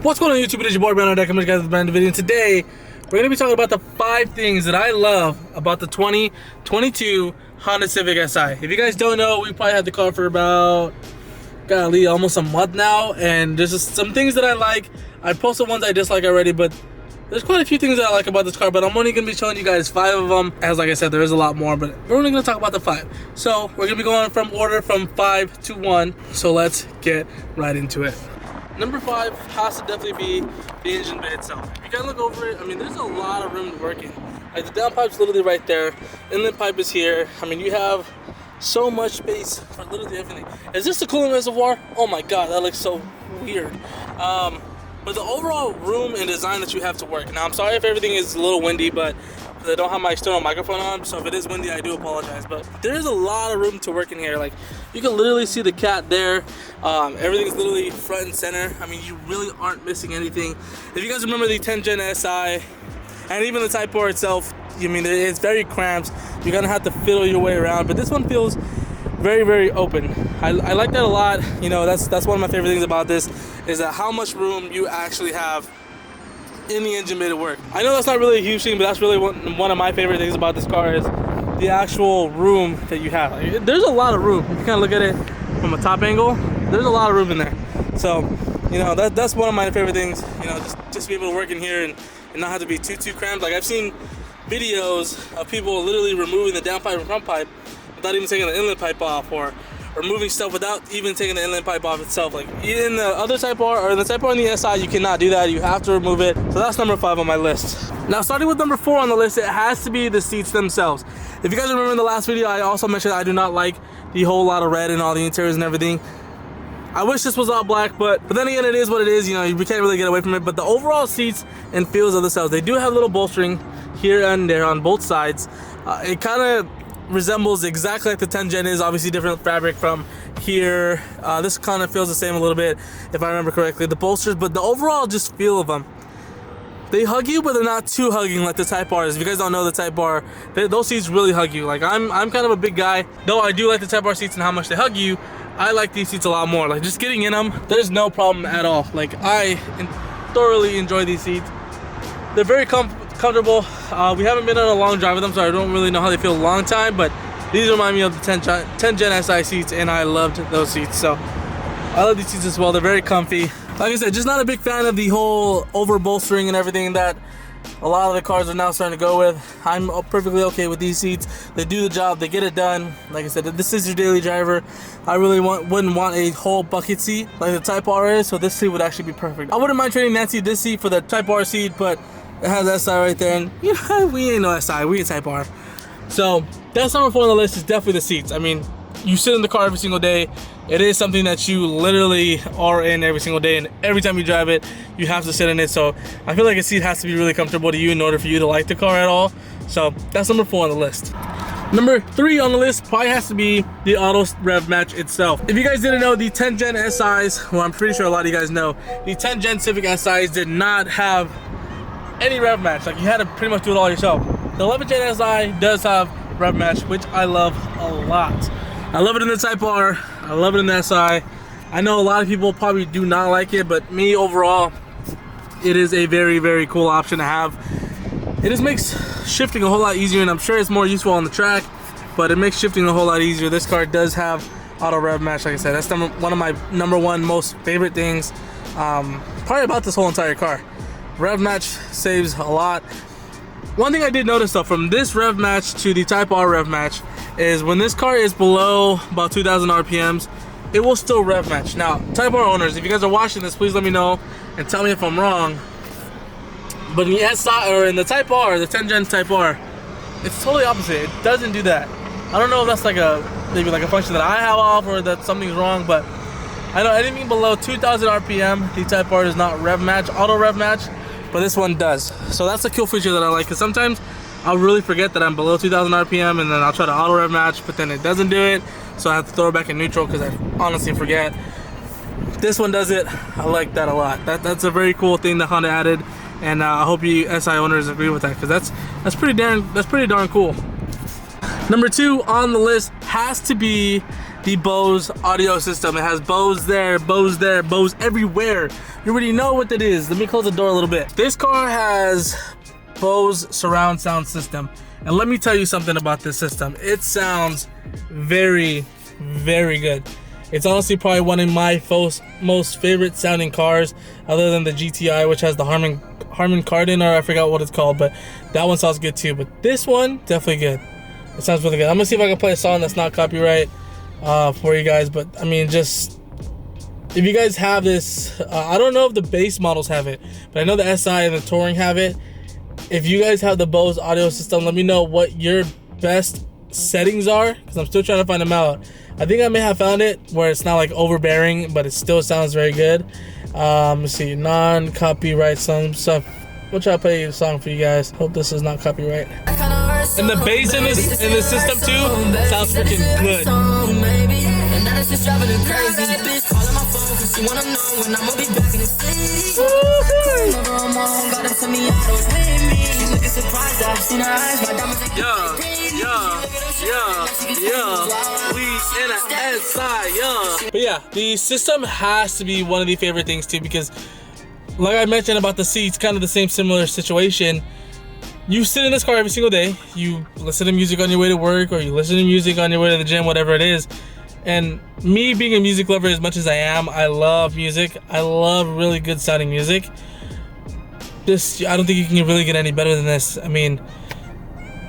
What's going on YouTube? It is your boy Brandon. Welcome guys to the brand new video. And today we're going to be talking about the 5 things that I love about the 2022 Honda Civic Si. If you guys don't know, we probably had the car for about, golly, almost a month now, and there's just some things that I like. I posted ones I dislike already, but there's quite a few things that I like about this car, but I'm only going to be showing you guys 5 of them. As like I said, there is a lot more, but we're only going to talk about the 5. So we're going to be going from order from 5 to 1. So let's get right into it. Number 5 has to definitely be the engine bay itself. If you guys look over it, I mean, there's a lot of room to work in. Like the downpipe's literally right there. Inlet pipe is here. I mean, you have so much space for literally everything. Is this the cooling reservoir? Oh my God, that looks so weird. But the overall room and design that you have to work. Now, I'm sorry if everything is a little windy, but I don't have my external microphone on, so if it is windy, I do apologize. But there's a lot of room to work in here. Like, you can literally see the cat there. Everything's literally front and center. I mean, you really aren't missing anything. If you guys remember the 10 Gen Si, and even the Type R itself, I mean, it's very cramped. You're gonna have to fiddle your way around, but this one feels very, very open. I like that a lot. You know, that's one of my favorite things about this, is that how much room you actually have in the engine bay to work. I know that's not really a huge thing, but that's really one of my favorite things about this car is the actual room that you have. Like, there's a lot of room. If you kind of look at it from a top angle, there's a lot of room in there. So, you know, that's one of my favorite things. You know, just be able to work in here and not have to be too cramped. Like, I've seen videos of people literally removing the downpipe and front pipe without even taking the inlet pipe off, or moving stuff without even taking the inlet pipe off itself. Like in the other Type R, or in the Type R and the SI, you cannot do that. You have to remove it. So that's number 5 on my list. Now, starting with number 4 on the list, it has to be the seats themselves. If you guys remember in the last video, I also mentioned I do not like the whole lot of red and all the interiors and everything. I wish this was all black, but then again, it is what it is. You know, we can't really get away from it. But the overall seats and feels of the cells, they do have little bolstering here and there on both sides. It kind of resembles exactly like the 10 Gen is, obviously different fabric from here. This kind of feels the same a little bit, if I remember correctly, the bolsters, but the overall just feel of them, they hug you, but they're not too hugging like the Type R is. If you guys don't know the Type R, those seats really hug you. Like, I'm kind of a big guy, though I do like the Type R seats and how much they hug you. I like these seats a lot more. Like, just getting in them, there's no problem at all. Like, I thoroughly enjoy these seats. They're very comfortable. We haven't been on a long drive with them, so I don't really know how they feel a long time, but these remind me of the 10 Gen Si seats, and I loved those seats. So I love these seats as well. They're very comfy. Like I said, just not a big fan of the whole over bolstering and everything that a lot of the cars are now starting to go with. I'm perfectly okay with these seats. They do the job, they get it done. Like I said, this is your daily driver. I really wouldn't want a whole bucket seat like the Type R is, so this seat would actually be perfect. I wouldn't mind trading this seat for the Type R seat, but it has SI right there, and you know, we ain't no SI, we ain't Type R. So that's number 4 on the list, is definitely the seats. I mean, you sit in the car every single day. It is something that you literally are in every single day, and every time you drive it, you have to sit in it. So I feel like a seat has to be really comfortable to you in order for you to like the car at all. So that's number 4 on the list. Number 3 on the list probably has to be the auto Rev Match itself. If you guys didn't know, the 10 Gen SIs, well, I'm pretty sure a lot of you guys know, the 10 Gen Civic SIs did not have any Rev Match. Like, you had to pretty much do it all yourself. The 11 Gen SI does have Rev Match, which I love a lot. I love it in the Type R, I love it in the SI. I know a lot of people probably do not like it, but me overall, it is a very, very cool option to have. It just makes shifting a whole lot easier, and I'm sure it's more useful on the track, but it makes shifting a whole lot easier. This car does have auto Rev Match. Like I said, that's one of my number 1 most favorite things, probably about this whole entire car. Rev Match saves a lot. One thing I did notice though, from this Rev Match to the Type R Rev Match, is when this car is below about 2,000 RPMs, it will still Rev Match. Now, Type R owners, if you guys are watching this, please let me know and tell me if I'm wrong. But in the SI, or in the Type R, the 10 Gen Type R, it's totally opposite. It doesn't do that. I don't know if that's like maybe like a function that I have off, or that something's wrong, but I know anything below 2,000 RPM, the Type R does not Rev Match, auto Rev Match, but this one does. So that's a cool feature that I like, because sometimes I'll really forget that I'm below 2,000 RPM, and then I'll try to auto Rev Match, but then it doesn't do it, so I have to throw it back in neutral because I honestly forget. This one does it. I like that a lot. That's a very cool thing that Honda added, and I hope you SI owners agree with that, because that's pretty darn cool. Number 2 on the list has to be the Bose audio system. It has Bose there, Bose there, Bose everywhere. You already know what that is. Let me close the door a little bit. This car has Bose surround sound system. And let me tell you something about this system. It sounds very, very good. It's honestly probably one of my most favorite sounding cars, other than the GTI, which has the Harman Kardon, or I forgot what it's called, but that one sounds good too. But this one, definitely good. It sounds really good. I'm gonna see if I can play a song that's not copyright for you guys. But I mean, just if you guys have this, I don't know if the base models have it, but I know the SI and the Touring have it. If you guys have the Bose audio system, let me know what your best settings are, because I'm still trying to find them out. I think I may have found it where it's not like overbearing, but it still sounds very good. Let's see, non-copyright stuff. We'll try to play a song for you guys. Hope this is not copyright. And the bass in this system too sounds freaking good. We in a SI, But yeah, the system has to be one of the favorite things too, because like I mentioned about the seats, kind of the same similar situation. You sit in this car every single day, you listen to music on your way to work, or you listen to music on your way to the gym, whatever it is. And me being a music lover as much as I am, I love music. I love really good sounding music. I don't think you can really get any better than this. I mean,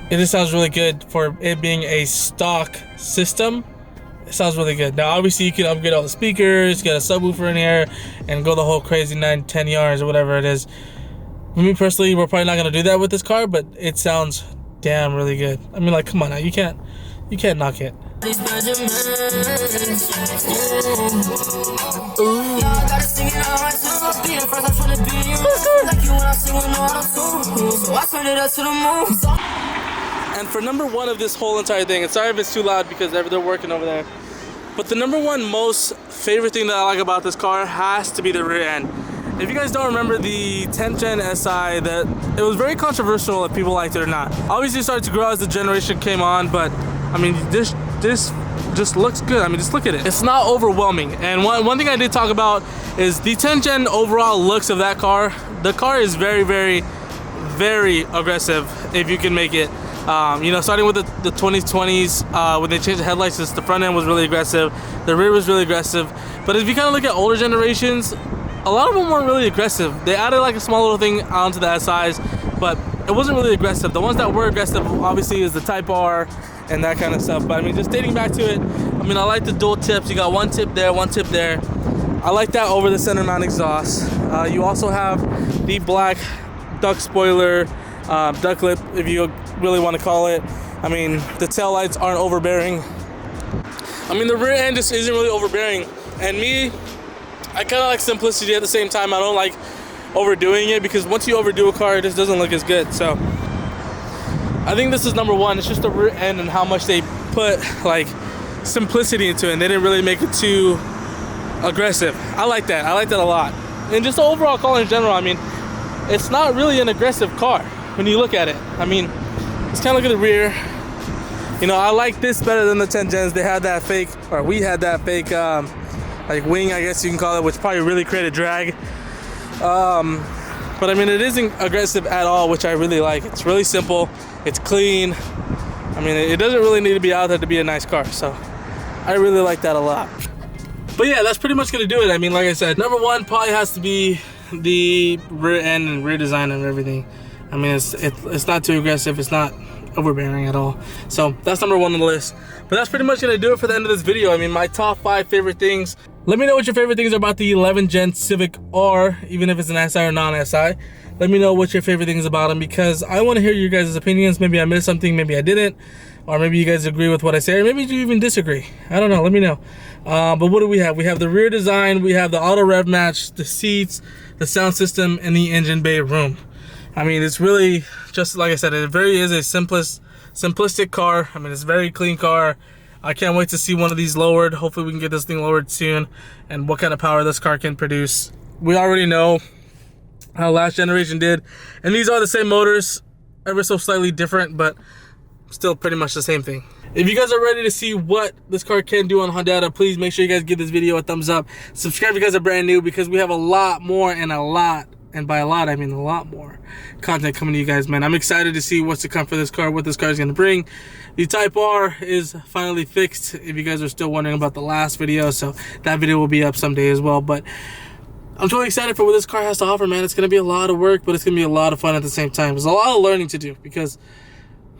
it just sounds really good for it being a stock system. It sounds really good. Now, obviously, you can upgrade all the speakers, get a subwoofer in here, and go the whole crazy 9-10 yards or whatever it is. For me personally, we're probably not gonna do that with this car, but it sounds damn really good. I mean, like, come on now, you can't knock it. And for number one of this whole entire thing, and sorry if it's too loud because they're working over there, but the number one most favorite thing that I like about this car has to be the rear end. If you guys don't remember the 10th Gen SI, that it was very controversial if people liked it or not. Obviously it started to grow as the generation came on, but I mean, this just looks good. I mean, just look at it. It's not overwhelming. And one thing I did talk about is the 10th Gen overall looks of that car. The car is very, very, very aggressive if you can make it. You know, starting with the 2020s, when they changed the headlights, the front end was really aggressive. The rear was really aggressive. But if you kind of look at older generations, a lot of them weren't really aggressive. They added like a small little thing onto the SIs, but it wasn't really aggressive. The ones that were aggressive, obviously, is the Type R and that kind of stuff. But I mean, just dating back to it, I mean, I like the dual tips. You got one tip there, one tip there. I like that over the center mount exhaust. You also have the black duck spoiler, duck lip, if you really want to call it. I mean, the tail lights aren't overbearing. I mean, the rear end just isn't really overbearing. And me, I kind of like simplicity at the same time. I don't like overdoing it, because once you overdo a car, it just doesn't look as good. So I think this is number one. It's just the rear end and how much they put like simplicity into it, and they didn't really make it too aggressive. I like that. I like that a lot. And just the overall car in general, I mean, it's not really an aggressive car when you look at it. I mean, just kind of look at the rear. You know, I like this better than the 10 Gens. They had that fake, or we had that fake like wing, I guess you can call it, which probably really created drag. But I mean, it isn't aggressive at all, which I really like. It's really simple. It's clean. I mean, it doesn't really need to be out there to be a nice car. So I really like that a lot. But yeah, that's pretty much gonna do it. I mean, like I said, number one probably has to be the rear end and rear design and everything. I mean, it's not too aggressive. It's not overbearing at all. So that's number one on the list. But that's pretty much gonna do it for the end of this video. I mean, my top 5 favorite things. Let me know what your favorite things are about the 11th Gen Civic R, even if it's an SI or non-SI. Let me know what your favorite things about them, because I want to hear your guys' opinions. Maybe I missed something, maybe I didn't, or maybe you guys agree with what I say, or maybe you even disagree. I don't know. Let me know. But what do we have? We have the rear design, we have the auto rev match, the seats, the sound system, and the engine bay room. I mean, it's really just like I said. It very is a simplistic car. I mean, it's a very clean car. I can't wait to see one of these lowered. Hopefully we can get this thing lowered soon, and what kind of power this car can produce. We already know how last generation did, and these are the same motors, ever so slightly different, but still pretty much the same thing. If you guys are ready to see what this car can do on Hondata, please make sure you guys give this video a thumbs up. Subscribe if you guys are brand new, because we have a lot more, and by a lot I mean a lot more content coming to you guys, man. I'm excited to see what's to come for this car, what this car is going to bring. The Type R is finally fixed, if you guys are still wondering about the last video, so that video will be up someday as well. But I'm totally excited for what this car has to offer, man. It's going to be a lot of work, but it's going to be a lot of fun at the same time. There's a lot of learning to do, because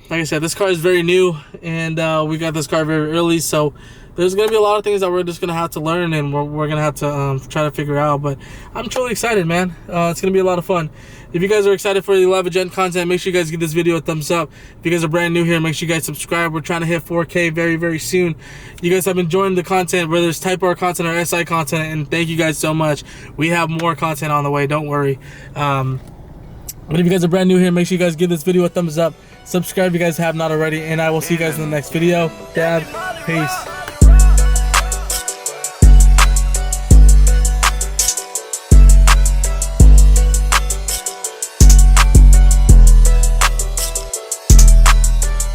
like I said, this car is very new, and we got this car very early, so there's going to be a lot of things that we're just going to have to learn, and we're going to have to try to figure out. But I'm truly excited, man. It's going to be a lot of fun. If you guys are excited for the 11th gen content, make sure you guys give this video a thumbs up. If you guys are brand new here, make sure you guys subscribe. We're trying to hit 4K very, very soon. You guys have been enjoying the content, whether it's Type R content or SI content, and thank you guys so much. We have more content on the way, don't worry. But if you guys are brand new here, make sure you guys give this video a thumbs up. Subscribe if you guys have not already, and I will see you guys in the next video. Dad, peace.